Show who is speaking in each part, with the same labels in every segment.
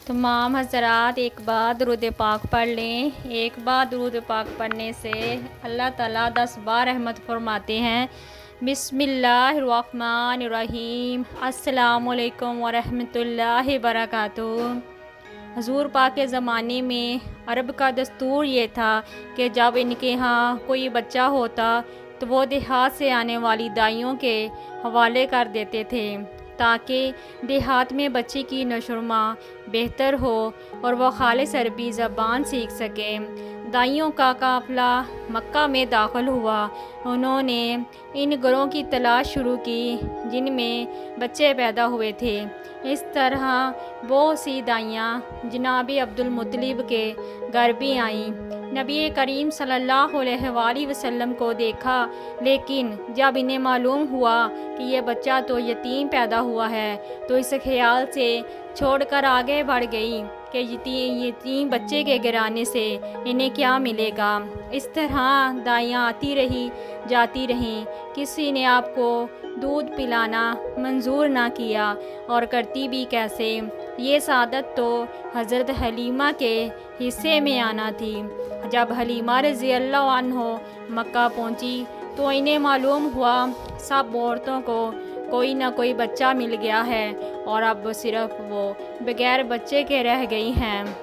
Speaker 1: तमाम हज़रात एक बार दुरूद पाक पढ़ लें। एक बार दुरूद पाक पढ़ने से अल्लाह ताला 10 बार रहमत फरमाते हैं। बिस्मिल्लाहिर्रहमानिर्रहीम। अस्सलामुअलैकुम वरहमतुल्लाहि वबरकातुहू। हुज़ूर पाक के ज़माने में अरब का दस्तूर ये था कि जब इनके यहाँ कोई बच्चा होता तो वो देहात से आने वाली दाइयों के हवाले कर देते थे ताकि देहात में बच्चे की नशोनुमा बेहतर हो और वह खालिस अरबी ज़बान सीख सके। दाइयों का काफ़िला मक्का में दाखिल हुआ। उन्होंने इन घरों की तलाश शुरू की जिनमें बच्चे पैदा हुए थे। इस तरह बहुत सी दाइयाँ जनाब अब्दुल मुत्तलिब के घर भी आईं। नबी करीम सल्लल्लाहु अलैहि वसल्लम को देखा, लेकिन जब इन्हें मालूम हुआ कि यह बच्चा तो यतीम पैदा हुआ है तो इस ख्याल से छोड़कर आगे बढ़ गई कि यतीम बच्चे के गिराने से इन्हें क्या मिलेगा। इस तरह दाइयाँ आती रही जाती रहीं। किसी ने आपको दूध पिलाना मंजूर ना किया और करती भी कैसे। ये सादत तो हज़रत हलीमा के हिस्से में आना थी। जब हलीमा रज़ी अल्लाह अन्हो मक्का पहुंची तो इन्हें मालूम हुआ सब औरतों को कोई ना कोई बच्चा मिल गया है और अब सिर्फ वो बगैर बच्चे के रह गई हैं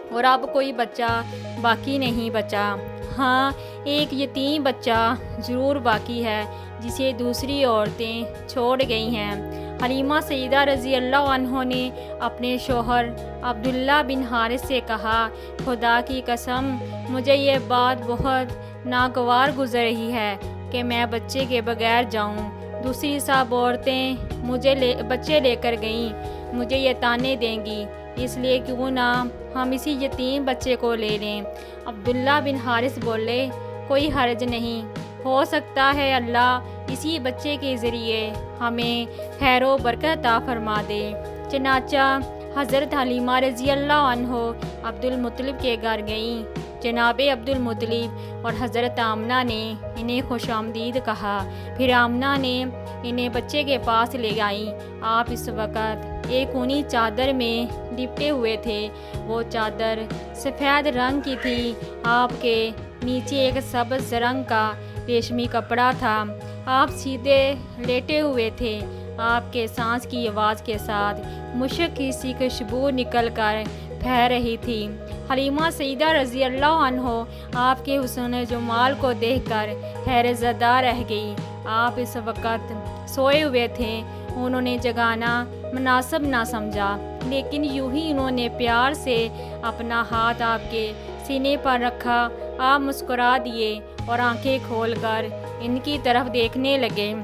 Speaker 1: और अब कोई बच्चा बाकी नहीं बचा। हाँ, एक यतीम बच्चा ज़रूर बाकी है जिसे दूसरी औरतें छोड़ गई हैं। हलीमा सईदा रज़ी अल्लाह अन्हो ने अपने शोहर अब्दुल्ला बिन हारिस से कहा, खुदा की कसम मुझे ये बात बहुत नागवार गुजर रही है कि मैं बच्चे के बगैर जाऊं। दूसरी सब औरतें मुझे बच्चे लेकर गईं। मुझे ये ताने देंगी, इसलिए क्यों ना हम इसी यतीम बच्चे को ले लें। अब्दुल्ला बिन हारिस बोले, कोई हर्ज नहीं, हो सकता है अल्लाह इसी बच्चे के ज़रिए हमें खैर व बरकत अता फरमा दे। चनाचा हज़रत हलीमा रज़ी अल्लाह अन्हो अब्दुल मुत्तलिब के घर गईं। जनाब अब्दुल मुत्तलिब और हज़रत आमना ने इन्हें खुशामदीद कहा। फिर आमना ने इन्हें बच्चे के पास ले आईं। आप इस वक़्त एक ऊनी चादर में लिपटे हुए थे। वो चादर सफ़ेद रंग की थी। आपके नीचे एक सब्ज़ रंग का रेशमी कपड़ा था। आप सीधे लेटे हुए थे। आपके सांस की आवाज़ के साथ मुश्क की सी खुशबू निकल कर फैल रही थी। हलीमा सईदा रज़ी अल्लाह अन्हो आपके हुस्न जमाल को देखकर हैरतज़दा रह गई। आप इस वक़्त सोए हुए थे। उन्होंने जगाना मुनासिब ना समझा, लेकिन यूं ही उन्होंने प्यार से अपना हाथ आपके सीने पर रखा। आप मुस्कुरा दिए और आंखें खोलकर इनकी तरफ देखने लगे।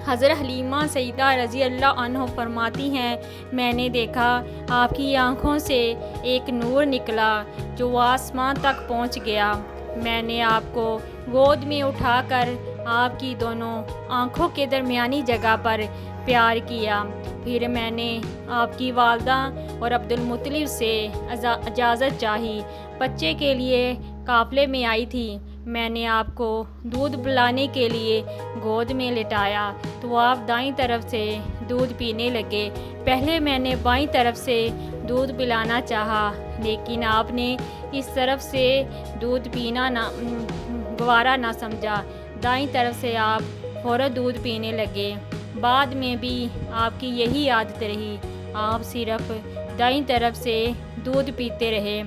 Speaker 1: हज़रत हलीमा सईदा रज़ी अल्लाह अन्हो फरमाती हैं, मैंने देखा आपकी आँखों से एक नूर निकला जो आसमान तक पहुँच गया। मैंने आपको गोद में उठाकर आपकी दोनों आँखों के दरमियानी जगह पर प्यार किया। फिर मैंने आपकी वालदा और अब्दुल मुत्तलिब से इजाज़त चाही। बच्चे के लिए काफ़िले में आई थी। मैंने आपको दूध पिलाने के लिए गोद में लिटाया तो आप दाईं तरफ से दूध पीने लगे। पहले मैंने बाईं तरफ से दूध पिलाना चाहा, लेकिन आपने इस तरफ से दूध पीना गवारा ना समझा। दाईं तरफ से आप फ़ौरन दूध पीने लगे। बाद में भी आपकी यही आदत रही। आप सिर्फ दाईं तरफ से दूध पीते रहे।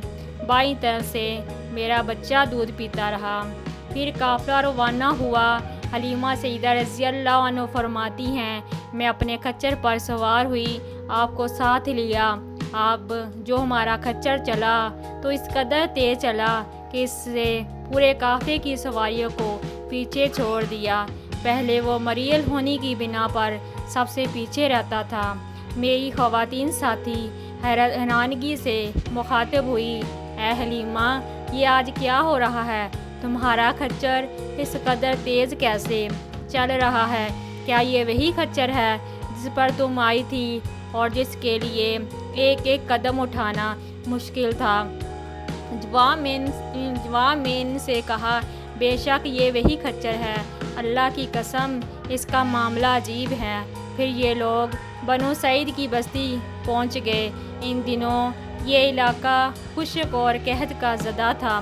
Speaker 1: बाईं तरफ से मेरा बच्चा दूध पीता रहा। फिर काफ़िला रवाना हुआ। हलीमा सईदा रज़ी अल्लाह अन्हा फरमाती हैं, मैं अपने खच्चर पर सवार हुई, आपको साथ लिया। अब जो हमारा खच्चर चला तो इस कदर तेज़ चला कि इससे पूरे काफ़िले की सवारियों को पीछे छोड़ दिया। पहले वो मरियल होने की बिना पर सबसे पीछे रहता था। मेरी ख़वातीन साथी हैरानगी से मुखातिब हुई, ऐ हलीमा, ये आज क्या हो रहा है? तुम्हारा खच्चर इस कदर तेज़ कैसे चल रहा है? क्या ये वही खच्चर है जिस पर तुम आई थी और जिसके लिए एक एक कदम उठाना मुश्किल था? जवाब में इनसे कहा, बेशक ये वही खच्चर है। अल्लाह की कसम इसका मामला अजीब है। फिर ये लोग बनु सईद की बस्ती पहुंच गए। ان دنوں یہ علاقہ خشک اور قحط کا زدہ تھا۔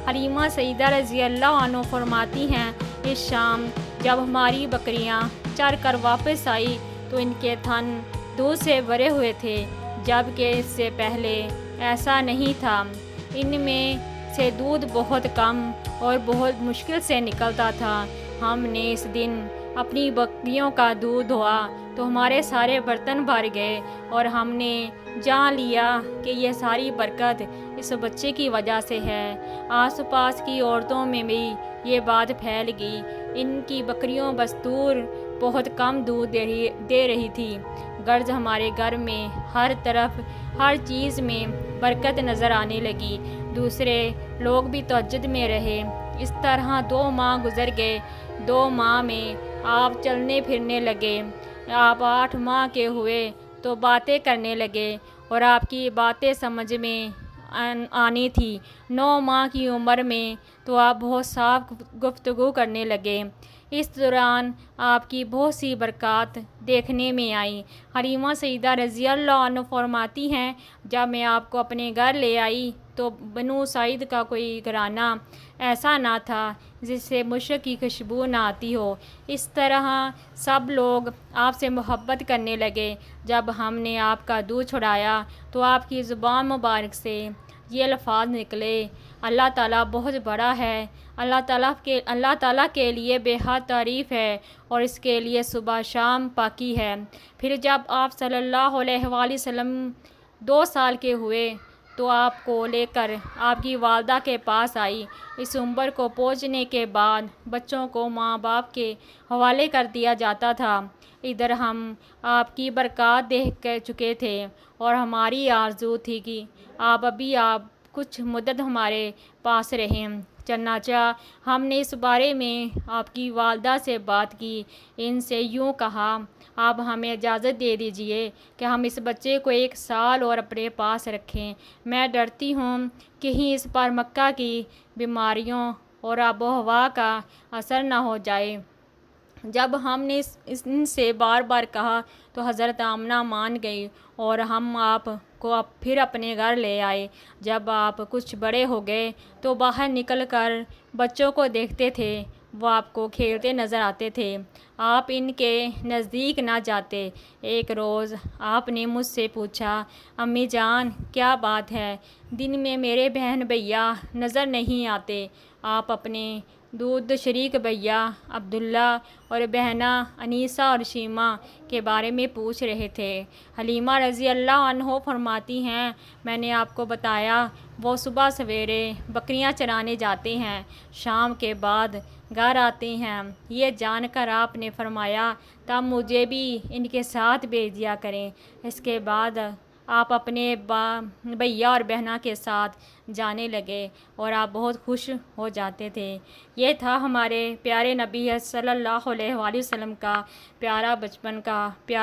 Speaker 1: حلیمہ سیدہ رضی اللہ عنہ فرماتی ہیں، اس شام جب ہماری بکریاں چر کر واپس آئی تو ان کے تھن دودھ سے بھرے ہوئے تھے، جبکہ اس سے پہلے ایسا نہیں تھا۔ ان میں سے دودھ بہت کم اور بہت مشکل سے نکلتا تھا۔ ہم نے اس دن اپنی بکریوں کا دودھ دھوا تو ہمارے سارے برتن بھر گئے، اور ہم نے جان لیا کہ یہ ساری برکت اس بچے کی وجہ سے ہے۔ آس پاس کی عورتوں میں بھی یہ بات پھیل گئی۔ ان کی بکریوں بستور بہت کم دودھ دے رہی تھی، غرض ہمارے گھر میں ہر طرف ہر چیز میں برکت نظر آنے لگی۔ دوسرے لوگ بھی تہجد میں رہے۔ اس طرح 2 ماہ گزر گئے۔ 2 ماہ میں آپ چلنے پھرنے لگے۔ آپ 8 ماہ کے ہوئے تو باتیں کرنے لگے، اور آپ کی باتیں سمجھ میں آنی تھی۔ 9 ماہ کی عمر میں تو آپ بہت صاف گفتگو کرنے لگے۔ اس دوران آپ کی بہت سی برکات دیکھنے میں آئیں۔ حلیمہ سیدہ رضی اللہ عنہ فرماتی ہیں، جب میں آپ کو اپنے گھر لے آئی تو بنو سعید کا کوئی گھرانہ ایسا نہ تھا جس سے مشک کی خوشبو نہ آتی ہو۔ اس طرح سب لوگ آپ سے محبت کرنے لگے۔ جب ہم نے آپ کا دودھ چھڑایا تو آپ کی زبان مبارک سے یہ الفاظ نکلے، اللہ تعالیٰ بہت بڑا ہے، اللہ تعالیٰ کے لیے بے حد تعریف ہے، اور اس کے لیے صبح شام پاکی ہے۔ پھر جب آپ صلی اللہ علیہ وآلہ وسلم 2 سال کے ہوئے تو آپ کو لے کر آپ کی والدہ کے پاس آئی۔ اس عمر کو پہنچنے کے بعد بچوں کو ماں باپ کے حوالے کر دیا جاتا تھا۔ ادھر ہم آپ کی برکات دیکھ چکے تھے، اور ہماری آرزو تھی کہ آپ کچھ مدت ہمارے پاس رہیں۔ چنانچہ ہم نے اس بارے میں آپ کی والدہ سے بات کی۔ ان سے یوں کہا، آپ ہمیں اجازت دے دیجئے کہ ہم اس بچے کو 1 سال اور اپنے پاس رکھیں۔ میں ڈرتی ہوں کہیں اس پر مکہ کی بیماریوں اور آب و ہوا کا اثر نہ ہو جائے۔ جب ہم نے ان سے بار بار کہا تو حضرت آمنہ مان گئی، اور ہم آپ کو پھر اپنے گھر لے آئے۔ جب آپ کچھ بڑے ہو گئے تو باہر نکل کر بچوں کو دیکھتے تھے، وہ آپ کو کھیلتے نظر آتے تھے، آپ ان کے نزدیک نہ جاتے۔ ایک روز آپ نے مجھ سے پوچھا، امی جان کیا بات ہے، دن میں میرے بہن بھیا نظر نہیں آتے؟ آپ اپنے دودھ شریک بھیا عبداللہ اور بہنہ انیسہ اور شیمہ کے بارے میں پوچھ رہے تھے۔ حلیمہ رضی اللہ عنہ فرماتی ہیں، میں نے آپ کو بتایا وہ صبح سویرے بکریاں چرانے جاتے ہیں، شام کے بعد گھر آتے ہیں۔ یہ جان کر آپ نے فرمایا، تب مجھے بھی ان کے ساتھ بھیج دیا کریں۔ اس کے بعد آپ اپنے بھیا اور بہنہ کے ساتھ جانے لگے، اور آپ بہت خوش ہو جاتے تھے۔ یہ تھا ہمارے پیارے نبی صلی اللہ علیہ وآلہ وسلم کا پیارا بچپن کا پیارا